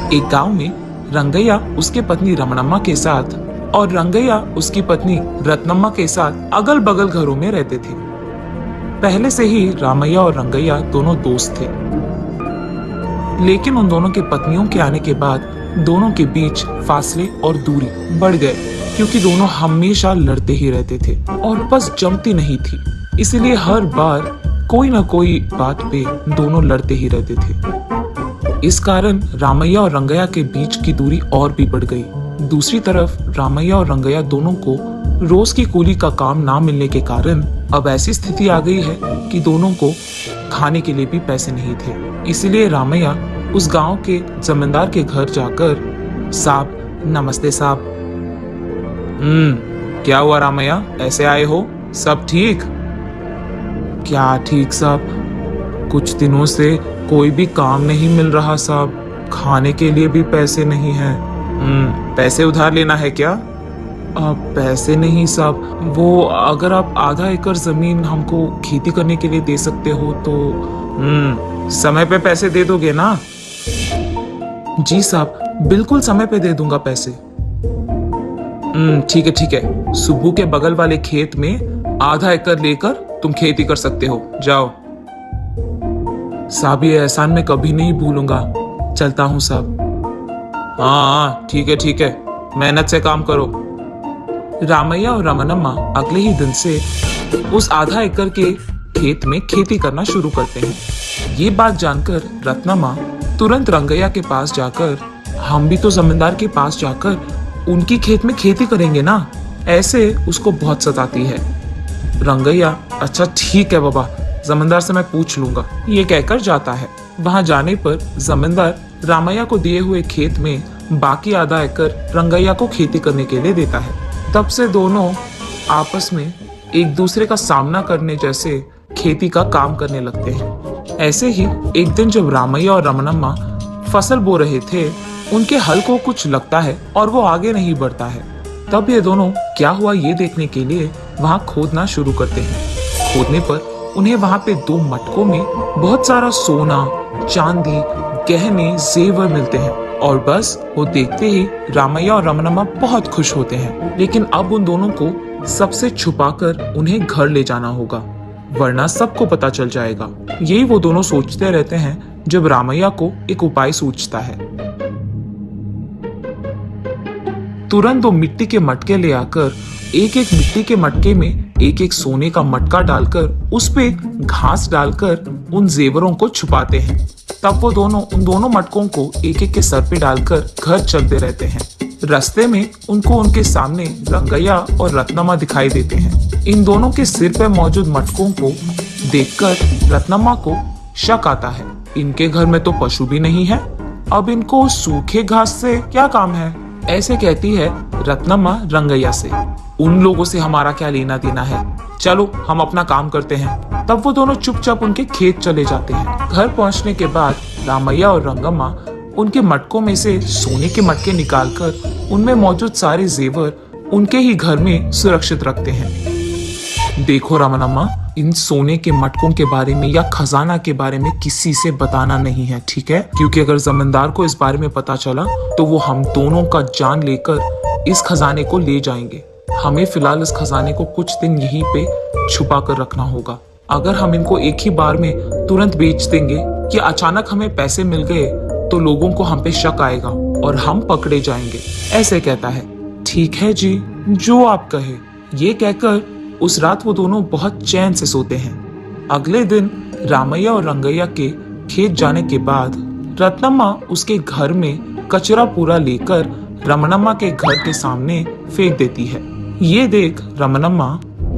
एक गांव में रंगैया उसके पत्नी रमणम्मा के साथ और रंगैया उसकी पत्नी रत्नम्मा के साथ अगल बगल घरों में रहते थे। पहले से ही रामैया और रंगैया दोनों दोस्त थे, लेकिन उन दोनों की पत्नियों के आने के बाद दोनों के बीच फासले और दूरी बढ़ गए, क्योंकि दोनों हमेशा लड़ते ही रहते थे और बस जमती नहीं थी। इसलिए हर बार कोई ना कोई बात पे दोनों लड़ते ही रहते थे। इस कारण रामैया और रंगैया के बीच की दूरी और भी बढ़ गई। दूसरी तरफ रामैया और रंगैया दोनों को रोज की कूली का काम ना मिलने के कारण अब ऐसी स्थिति आ गई है कि दोनों को खाने के लिए भी पैसे नहीं थे। इसलिए रामैया उस गांव के जमींदार के घर जाकर, साहब नमस्ते साहब। क्या हुआ रामैया, ऐसे आए हो? सब ठीक? क्या ठीक साहब, कुछ दिनों से कोई भी काम नहीं मिल रहा साहब, खाने के लिए भी पैसे नहीं है। पैसे उधार लेना है क्या? पैसे नहीं साहब, वो अगर आप आधा एकड़ जमीन हमको खेती करने के लिए दे सकते हो तो। समय पे पैसे दे दोगे ना? जी साहब, बिल्कुल समय पे दे दूंगा पैसे। ठीक है, सुब्बू के बगल वाले खेत में आधा एकड़ लेकर तुम खेती कर सकते हो, जाओ। साहब ये एहसान मैं कभी नहीं भूलूंगा, चलता हूँ साहब। हाँ ठीक है, मेहनत से काम करो। रामैया और रमणम्मा अगले ही दिन से उस आधा एकड़ के खेत में खेती करना शुरू करते हैं। ये बात जानकर रत्नम्मा तुरंत रंगैया के पास जाकर, हम भी तो जमींदार के पास जाकर उनकी खेत में खेती करेंगे ना, ऐसे उसको बहुत सताती है। रंगैया अच्छा ठीक है बाबा, जमींदार से मैं पूछ लूंगा, ये कहकर जाता है। वहां जाने पर जमींदार रामैया को दिए हुए खेत में बाकी आधा एकड़ रंगैया को खेती करने के लिए देता है। तब से दोनों आपस में एक दूसरे का सामना करने जैसे खेती का काम करने लगते हैं। ऐसे ही एक दिन जब रामैया और रमणम्मा फसल बो रहे थे, उनके हल को कुछ लगता है और वो आगे नहीं बढ़ता है। तब ये दोनों क्या हुआ ये देखने के लिए वहां खोदना शुरू करते हैं। खोदने पर उन्हें वहां पे 2 मटकों में बहुत सारा सोना, चांदी, गहने, जेवर मिलते हैं और बस वो देखते ही रामैया और रमणम्मा बहुत खुश होते हैं। लेकिन अब उन दोनों को सबसे छुपाकर उन्हें घर ले जाना होगा, वरना सबको पता चल जाएगा। यही वो दोनों सोचते रहते हैं जब रामैया को एक उपाय सूझता है। तुरंत 2 मिट्टी के मटके ले आकर एक मिट्टी के मटके में एक सोने का मटका डालकर उस पे घास डालकर उन जेवरों को छुपाते हैं। तब वो दोनों उन दोनों मटकों को एक के सर पे डालकर घर चलते रहते हैं। रास्ते में उनको उनके सामने रंगैया और रत्नम्मा दिखाई देते हैं। इन दोनों के सिर पे मौजूद मटकों को देखकर रत्नम्मा को शक आता है, इनके घर में तो पशु भी नहीं है, अब इनको सूखे घास से क्या काम है? ऐसे कहती है रत्नम्मा रंगैया से। उन लोगों से हमारा क्या लेना देना है, चलो हम अपना काम करते हैं। तब वो दोनों चुपचाप उनके खेत चले जाते हैं। घर पहुंचने के बाद रामैया और रंगम्मा उनके मटकों में से सोने के मटके निकालकर उनमें मौजूद सारे जेवर उनके ही घर में सुरक्षित रखते हैं। देखो रमणम्मा, इन सोने के मटकों के बारे में या खजाना के बारे में किसी से बताना नहीं है, ठीक है? क्योंकि अगर जमींदार को इस बारे में पता चला तो वो हम दोनों का जान लेकर इस खजाने को ले जाएंगे। हमें फिलहाल इस खजाने को कुछ दिन यहीं पे छुपा कर रखना होगा। अगर हम इनको एक ही बार में तुरंत बेच देंगे कि अचानक हमें पैसे मिल गए तो लोगों को हम पे शक आएगा और हम पकड़े जाएंगे, ऐसे कहता है। ठीक है जी, जो आप कहे। ये कहकर उस रात वो दोनों बहुत चैन से सोते हैं। अगले दिन रामैया और रंगैया के खेत जाने के बाद रत्नम्मा उसके घर में कचरा पूरा लेकर रमणम्मा के घर के सामने फेंक देती है। ये देख रमणम्मा,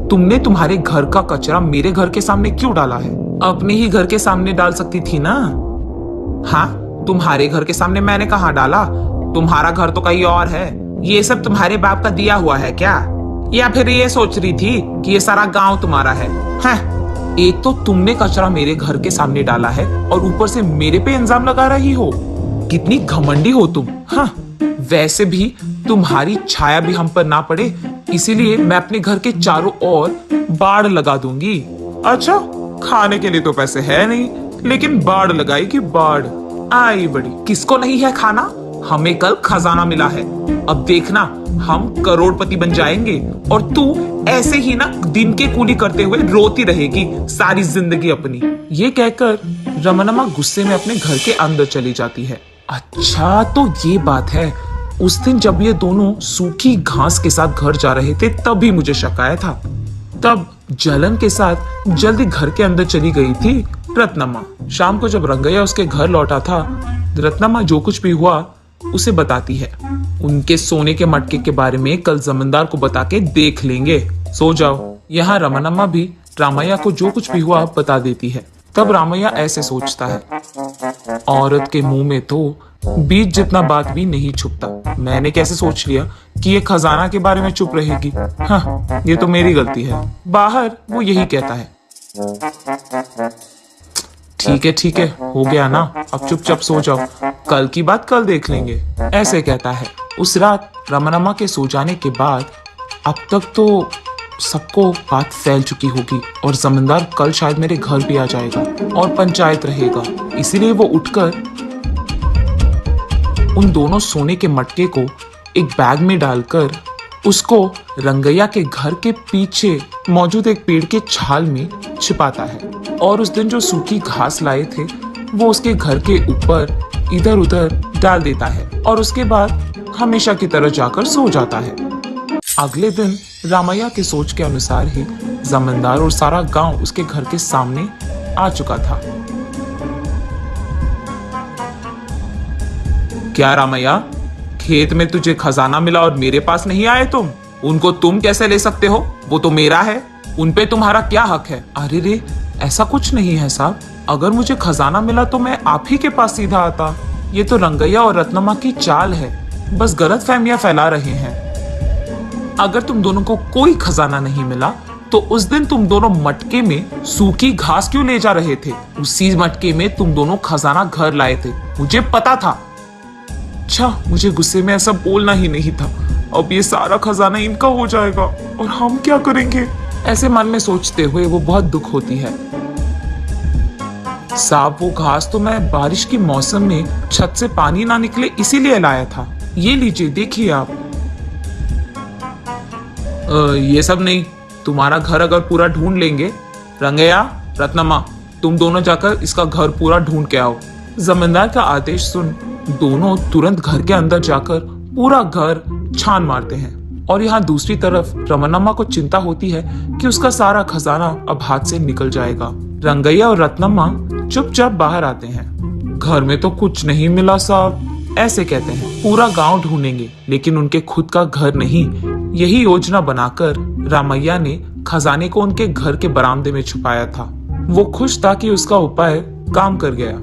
तुमने तुम्हारे घर का कचरा मेरे घर के सामने क्यों डाला है? अपने ही घर के सामने डाल सकती थी ना। हाँ, तुम्हारे घर के सामने मैंने कहाँ डाला? तुम्हारा घर तो कहीं और है। ये सब तुम्हारे बाप का दिया हुआ है क्या? या फिर ये सोच रही थी कि ये सारा गांव तुम्हारा है? हाँ, एक तो तुमने कचरा मेरे घर के सामने डाला है और ऊपर से मेरे पे इल्जाम लगा रही हो। कितनी घमंडी हो तुम। हाँ, वैसे भी तुम्हारी छाया भी हम पर ना पड़े, इसीलिए मैं अपने घर के चारों ओर बाड़ लगा दूंगी। अच्छा, खाने के लिए तो पैसे है नहीं, लेकिन बाड़ लगाएगी बाड़। आई बड़ी, किसको नहीं है खाना? हमें कल खजाना मिला है, अब देखना हम करोड़पति बन जाएंगे और तू ऐसे ही ना दिन के कूली करते हुए रोती रहेगी सारी जिंदगी अपनी। ये कहकर रमनमा गुस्से में अपने घर के अंदर चली जाती है। अच्छा तो ये बात है, उस दिन जब ये दोनों सूखी घास के साथ घर जा रहे थे तभी मुझे शक आया था। तब जलन के साथ जल्दी घर के अंदर चली गई थी रत्नमा। शाम को जब रंगैया उसके घर लौटा था, रत्नमा जो कुछ भी हुआ उसे बताती है। उनके सोने के मटके के बारे में कल जमींदार को बता के देख लेंगे, सो जाओ। यहाँ रमनम्मा भी रामैया को जो कुछ भी हुआ बता देती है। तब रामैया ऐसे सोचता है, औरत के मुंह में तो बीज जितना बात भी नहीं छुपता। मैंने कैसे सोच लिया कि ये खजाना के बारे में चुप रहेगी। हाँ, ये तो मेरी गलती है। बाहर वो यही कहता है, ठीक है हो गया ना, अब चुपचाप सो जाओ, कल की बात कल देख लेंगे, ऐसे कहता है। उस रात रमनम्मा के सो जाने के बाद अब तक तो सबको बात फैल चुकी होगी और जमींदार कल शायद मेरे घर भी आ जाएगा और पंचायत रहेगा। इसीलिए वो उठकर उन दोनों सोने के मटके को एक बैग में डालकर उसको रंगैया के घर के पीछे मौजूद एक पेड़ के छाल में छिपाता है और उस दिन जो सूखी घास लाए थे वो उसके घर के ऊपर इधर उधर डाल देता है और उसके बाद हमेशा की तरह जाकर सो जाता है। अगले दिन रामैया के सोच के अनुसार ही जमींदार और सारा गांव उसके घर के सामने आ चुका था। क्या रामैया, खेत में तुझे खजाना मिला और मेरे पास नहीं आए तुम? उनको तुम कैसे ले सकते हो? वो तो मेरा है, उन पे तुम्हारा क्या हक है? अरे रे, ऐसा कुछ नहीं है साहब, अगर मुझे खजाना मिला तो मैं आप ही के पास सीधा आता। ये तो रंगैया और रत्नमा की चाल है, बस गलत फहमियां फैला रहे हैं। अगर तुम दोनों को कोई खजाना नहीं मिला तो उस दिन तुम दोनों मटके में सूखी घास क्यों ले जा रहे थे? उसी मटके में तुम दोनों खजाना घर लाए थे, मुझे पता था। अच्छा, मुझे गुस्से में ऐसा बोलना ही नहीं था। अब ये सारा खजाना इनका हो जाएगा और हम क्या करेंगे? ऐसे मन में सोचते हुए वो बहुत दुख होती है। साहब, वो घास तो मैं बारिश के मौसम में छत से पानी ना निकले इसीलिए लाया था। ये लीजिए, देखिए आप। ये सब नहीं, तुम्हारा घर अगर पूरा ढूंढ लेंगे, रंगैया, रत्नमा, तुम दोनों जाकर इसका घर पूरा ढूंढ के आओ। जमींदार का आदेश सुन दोनों तुरंत घर के अंदर जाकर पूरा घर छान मारते हैं और यहाँ दूसरी तरफ रमनम्मा को चिंता होती है कि उसका सारा खजाना अब हाथ से निकल जाएगा। रंगैया और रत्नम्मा चुपचाप बाहर आते हैं। घर में तो कुछ नहीं मिला साहब, ऐसे कहते हैं। पूरा गांव ढूंढेंगे लेकिन उनके खुद का घर नहीं। यही योजना बनाकर रामैया ने खजाने को उनके घर के बरामदे में छुपाया था। वो खुश था कि उसका उपाय काम कर गया।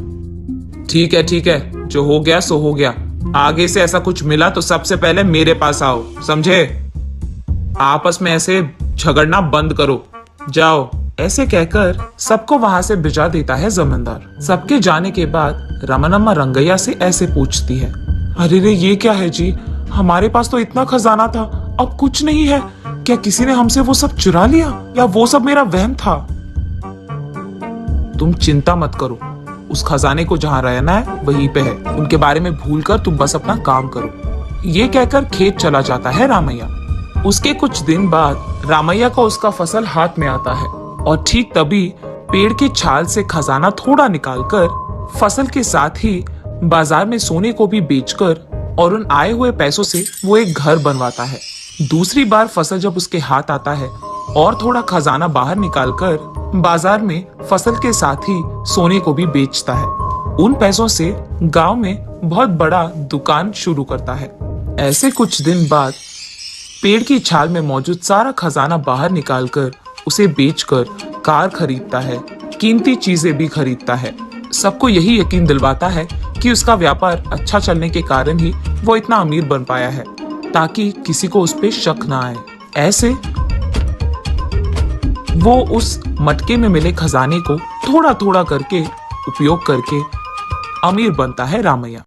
ठीक है, जो हो गया सो हो गया। आगे से ऐसा कुछ मिला तो सबसे पहले मेरे पास आओ, समझे? आपस में ऐसे झगड़ना बंद करो, जाओ। ऐसे कहकर सबको वहां से भिजा देता है जमींदार। सबके जाने के बाद रमनम्मा रंगैया से ऐसे पूछती है, अरे रे, ये क्या है जी? हमारे पास तो इतना खजाना था, अब कुछ नहीं है। क्या किसी ने हमसे वो सब चुरा लिया या वो सब मेरा वहम था? तुम चिंता मत करो, उस खजाने को जहां रहना है वहीं पे है। उनके बारे में भूलकर तुम बस अपना काम करो। ये कहकर खेत चला जाता है रामैया। उसके कुछ दिन बाद रामैया को उसका फसल हाथ में आता है और ठीक तभी पेड़ की छाल से खजाना थोड़ा निकालकर फसल के साथ ही बाजार में सोने को भी बेचकर और उन आए हुए पैसों से वो एक घर बनवाता है। दूसरी बार फसल जब उसके हाथ आता है और थोड़ा खजाना बाहर निकालकर बाजार में फसल के साथ ही सोने को भी बेचता है। उन पैसों से गांव में बहुत बड़ा दुकान शुरू करता है। ऐसे कुछ दिन बाद पेड़ की छाल में मौजूद सारा खजाना बाहर निकालकर उसे बेचकर कार खरीदता है, कीमती चीजें भी खरीदता है। सबको यही यकीन दिलवाता है कि उसका व्यापार अच्छा चलने के कारण ही वो इतना अमीर बन पाया है, ताकि किसी को उस पर शक ना आए। ऐसे वो उस मटके में मिले खजाने को थोड़ा थोड़ा करके उपयोग करके अमीर बनता है रामैया।